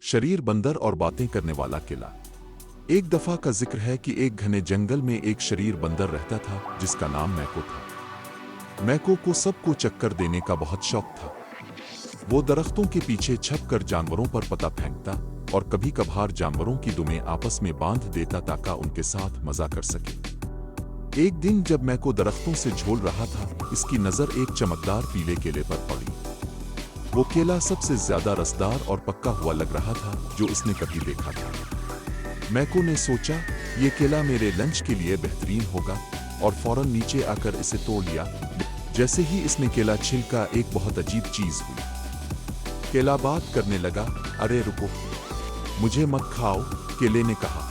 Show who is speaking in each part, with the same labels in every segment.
Speaker 1: शरीर बंदर और बातें करने वाला किला। एक दफा का जिक्र है कि एक घने जंगल में एक शरीर बंदर रहता था जिसका नाम मैको था। मैको को सबको चक्कर देने का बहुत शौक था। वो दरख्तों के पीछे छपकर जानवरों पर पता फेंकता और कभी कभार जानवरों की दुमें आपस में बांध देता ताकि उनके साथ मजा कर सके। एक दिन जब मैको दरख्तों से झोल रहा था, इसकी नजर एक चमकदार पीले केले पर पड़ी। वो केला सबसे ज्यादा रसदार और पक्का हुआ लग रहा था जो इसने कभी देखा था। मैको ने सोचा, ये केला मेरे लंच के लिए बेहतरीन होगा, और फौरन नीचे आकर इसे तोड़ लिया। जैसे ही इसने केला छिलका, एक बहुत अजीब चीज हुई। केला बात करने लगा। अरे रुको, मुझे मत खाओ, केले ने कहा।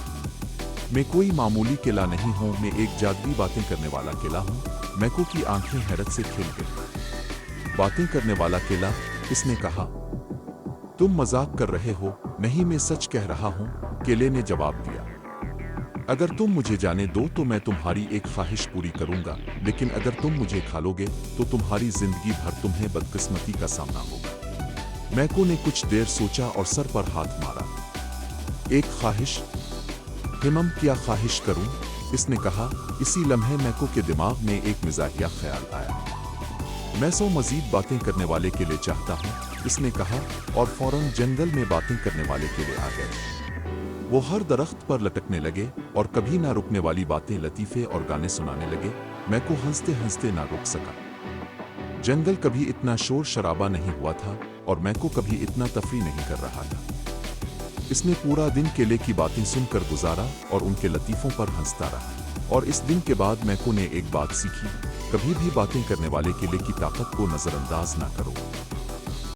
Speaker 1: मैं कोई मामूली केला नहीं हूं, मैं एक जादुई बातें करने वाला केला हूं। मैको की आंखें हैरत से खिल गईं। बातें करने वाला केला, इसने कहा। तुम मजाक कर रहे हो? नहीं, मैं सच कह रहा हूं, केले ने जवाब दिया। अगर तुम मुझे जाने दो तो मैं तुम्हारी एक ख्वाहिश पूरी करूंगा, लेकिन अगर तुम मुझे खा लोगे तो तुम्हारी जिंदगी भर तुम्हें बदकिस्मती का सामना होगा। मैको ने कुछ देर सोचा और सर पर हाथ मारा। एक ख्वाहिश? हिमम, क्या ख्वाहिश करूं? इसने कहा। इसी लम्हे मैको के दिमाग में एक मिजाहिया ख्याल आया। मैं मजीद बातें करने वाले के लिए चाहता हूं, इसने कहा, और फौरन जंगल में बातें करने वाले के लिए आ गए। वो हर दरख्त पर लटकने लगे और कभी ना रुकने वाली बातें, लतीफे और गाने सुनाने लगे। मैको हंसते हंसते ना रुक सका। जंगल कभी इतना शोर शराबा नहीं हुआ था और मैको कभी इतना तफरी नहीं कर रहा था। इसने पूरा दिन केले की बातें सुनकर गुजारा और उनके लतीफों पर हंसता रहा। और इस दिन के बाद मैको ने एक बात सीखी, कभी भी बातें करने वाले केले की ताकत को नजरअंदाज ना करो।